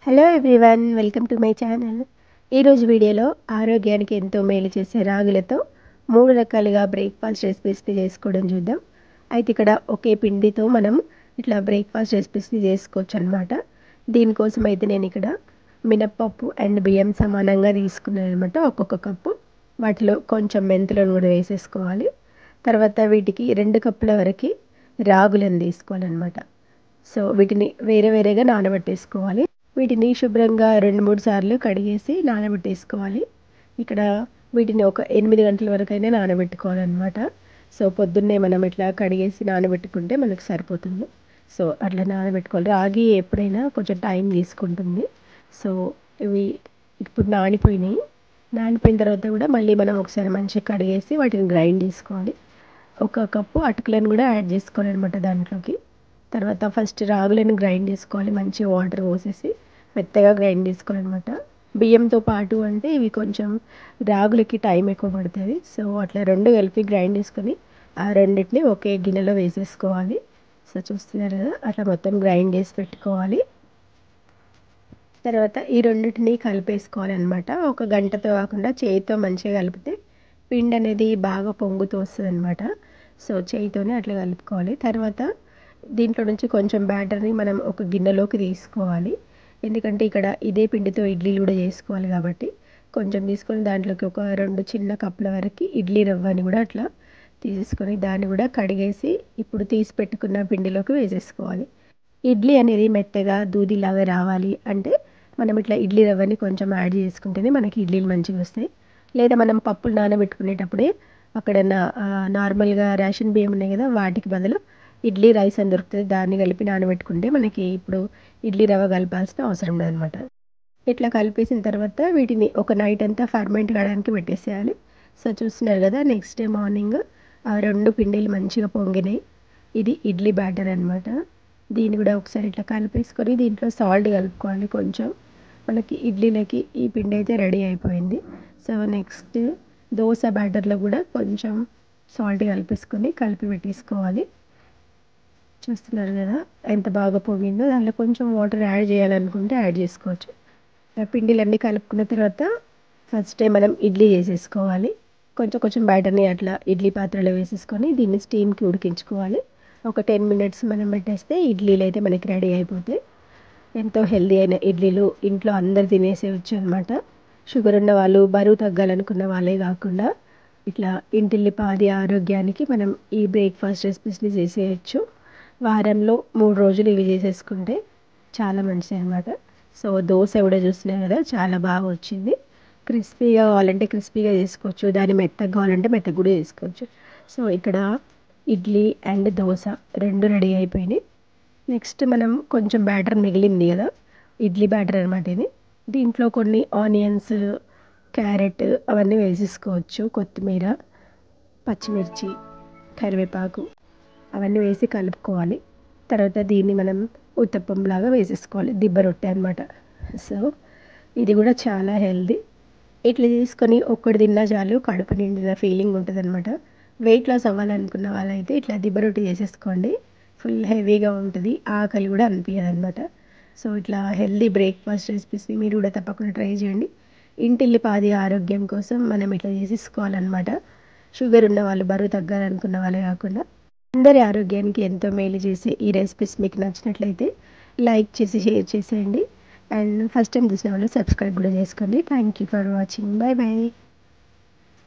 Hello everyone, welcome to my channel. ఈరోజు వీడియోలో ఆరోగ్యానికి ఎంతో మేలు చేసే రాగులతో 3 రకాలుగా బ్రేక్ఫాస్ట్ రెసిపీస్ని చేసుకోవడం చూద్దాం. అయితే ఇక్కడ ఒకే పిండితో మనం ఇట్లా బ్రేక్ఫాస్ట్ రెసిపీస్ని చేసుకోవచ్చు అనమాట. దీనికోసం అయితే నేను ఇక్కడ మినప్పప్పు అండ్ బియ్యం సమానంగా తీసుకున్నాను అనమాట. ఒక్కొక్క కప్పు. వాటిలో కొంచెం మెంతులను కూడా వేసేసుకోవాలి. తర్వాత వీటికి 2 కప్పుల వరకు రాగులను తీసుకోవాలన్నమాట. సో వీటిని వేరే వేరేగా నానబెట్టేసుకోవాలి. వీటిని శుభ్రంగా 2-3 సార్లు కడిగేసి నానబెట్టేసుకోవాలి. ఇక్కడ వీటిని ఒక 8 గంటల వరకైనా నానబెట్టుకోవాలన్నమాట. సో పొద్దున్నే మనం ఇట్లా కడిగేసి నానబెట్టుకుంటే మనకు సరిపోతుంది. సో అట్లా నానబెట్టుకోవాలి. రాగి ఎప్పుడైనా కొంచెం టైం తీసుకుంటుంది. సో ఇవి ఇప్పుడు నానిపోయినాయి. నానిపోయిన తర్వాత కూడా మళ్ళీ మనం ఒకసారి మంచిగా కడిగేసి వాటిని గ్రైండ్ చేసుకోవాలి. ఒక కప్పు అటుకులను కూడా యాడ్ చేసుకోవాలన్నమాట దాంట్లోకి. తర్వాత ఫస్ట్ రాగులను గ్రైండ్ చేసుకోవాలి. మంచిగా వాటర్ పోసేసి మెత్తగా గ్రైండ్ చేసుకోవాలన్నమాట. బియ్యంతో పాటు అంటే ఇవి కొంచెం రాగులకి టైం ఎక్కువ పడుతుంది. సో అట్లా 2 కలిపి గ్రైండ్ చేసుకొని ఆ రెండింటిని ఒకే గిన్నెలో వేసేసుకోవాలి. సో చూస్తున్నారు కదా, అట్లా మొత్తం గ్రైండ్ చేసి పెట్టుకోవాలి. తర్వాత ఈ రెండింటిని కలిపేసుకోవాలన్నమాట. ఒక గంటతో కాకుండా చేయితో మంచిగా కలిపితే పిండి అనేది బాగా పొంగుతూ వస్తుంది అనమాట. సో చేయితోనే అట్లా కలుపుకోవాలి. తర్వాత దీంట్లో నుంచి కొంచెం బ్యాటర్ని మనం ఒక గిన్నెలోకి తీసుకోవాలి. ఎందుకంటే ఇక్కడ ఇదే పిండితో ఇడ్లీలు కూడా చేసుకోవాలి కాబట్టి కొంచెం తీసుకొని దాంట్లోకి ఒక 2 చిన్న కప్పుల వరకు ఇడ్లీ రవ్వని కూడా అట్లా తీసేసుకొని దాన్ని కూడా కడిగేసి ఇప్పుడు తీసి పెట్టుకున్న పిండిలోకి వేసేసుకోవాలి. ఇడ్లీ అనేది మెత్తగా దూదిలాగా రావాలి అంటే మనం ఇట్లా ఇడ్లీ రవ్వని కొంచెం యాడ్ చేసుకుంటేనే మనకి ఇడ్లీలు మంచిగా వస్తాయి. లేదా మనం పప్పులు నానబెట్టుకునేటప్పుడే అక్కడ నార్మల్గా రేషన్ బియ్యం ఉన్నాయి కదా, వాటికి బదులు ఇడ్లీ రైస్ అని దొరుకుతుంది, దాన్ని కలిపి నానబెట్టుకుంటే మనకి ఇప్పుడు ఇడ్లీ రవ్వ కలపాల్సిన అవసరం లేదనమాట. ఇట్లా కలిపేసిన తర్వాత వీటిని ఒక నైట్ అంతా ఫర్మెంట్ కావడానికి పెట్టేసేయాలి. సో చూస్తున్నారు కదా, నెక్స్ట్ డే మార్నింగ్ ఆ 2 పిండిలు మంచిగా పొంగినాయి. ఇది ఇడ్లీ బ్యాటర్ అనమాట. దీన్ని కూడా ఒకసారి ఇట్లా కలిపేసుకొని దీంట్లో సాల్ట్ కలుపుకోవాలి కొంచెం. మనకి ఇడ్లీలకి ఈ పిండి అయితే రెడీ అయిపోయింది. సో నెక్స్ట్ దోశ బ్యాటర్లో కూడా కొంచెం సాల్ట్ కలిపి పెట్టేసుకోవాలి. చూస్తున్నారు కదా ఎంత బాగా పొంగిందో. దాంట్లో కొంచెం వాటర్ యాడ్ చేయాలనుకుంటే యాడ్ చేసుకోవచ్చు. పిండిలన్నీ కలుపుకున్న తర్వాత ఫస్ట్ మనం ఇడ్లీ చేసేసుకోవాలి. కొంచెం బ్యాటర్ని అట్లా ఇడ్లీ పాత్రలో వేసేసుకొని దీన్ని స్టీమ్కి ఉడికించుకోవాలి. ఒక 10 మినిట్స్ మనం పెట్టేస్తే ఇడ్లీలు అయితే మనకి రెడీ అయిపోతాయి. ఎంతో హెల్దీ అయిన ఇడ్లీలు ఇంట్లో అందరు తినేసేయచ్చు అనమాట. షుగర్ ఉన్న వాళ్ళు, బరువు తగ్గాలనుకున్న వాళ్ళే కాకుండా ఇట్లా ఇంటిల్లిపాది ఆరోగ్యానికి మనం ఈ బ్రేక్ఫాస్ట్ రెసిపీస్ని చేసేయచ్చు. వారంలో 3 రోజులు ఇవి చేసేసుకుంటే చాలా మంచిది అనమాట. సో దోశ కూడా చూస్తున్నాయి కదా, చాలా బాగా వచ్చింది. క్రిస్పీగా కావాలంటే క్రిస్పీగా చేసుకోవచ్చు, దాన్ని మెత్తగా కావాలంటే మెత్తగా కూడా చేసుకోవచ్చు. సో ఇక్కడ ఇడ్లీ అండ్ దోశ 2 రెడీ అయిపోయినాయి. నెక్స్ట్ మనం కొంచెం బ్యాటర్ మిగిలింది కదా, ఇడ్లీ బ్యాటర్ అనమాట ఇది. దీంట్లో కొన్ని ఆనియన్స్, క్యారెట్ అవన్నీ వేసేసుకోవచ్చు. కొత్తిమీర, పచ్చిమిర్చి, కరివేపాకు అవన్నీ వేసి కలుపుకోవాలి. తర్వాత దీన్ని మనం ఉత్తప్పంలాగా వేసేసుకోవాలి, దిబ్బ రొట్టె అనమాట. సో ఇది కూడా చాలా హెల్దీ. ఇట్లా చేసుకొని ఒక్కటి తిన్నా చాలు, కడుపు నిండిన ఫీలింగ్ ఉంటుంది అనమాట. వెయిట్ లాస్ అవ్వాలనుకున్న వాళ్ళైతే ఇట్లా దిబ్బ రొట్టె చేసేసుకోండి. ఫుల్ హెవీగా ఉంటుంది, ఆకలి కూడా అనిపించదు అనమాట. సో ఇట్లా హెల్దీ బ్రేక్ఫాస్ట్ రెసిపీస్ని మీరు కూడా తప్పకుండా ట్రై చేయండి. ఇంటిల్లిపాది ఆరోగ్యం కోసం మనం ఇట్లా చేసేసుకోవాలన్నమాట. షుగర్ ఉన్న వాళ్ళు, బరువు తగ్గాలనుకున్న వాళ్ళే కాకుండా అందరి ఆరోగ్యానికి ఎంతో మేలు చేసే ఈ రెసిపీస్ మీకు నచ్చినట్లయితే లైక్ చేసి షేర్ చేసేయండి. అండ్ ఫస్ట్ టైం చూసిన వాళ్ళు సబ్స్క్రైబ్ కూడా చేసుకోండి. Thank you for watching. Bye bye.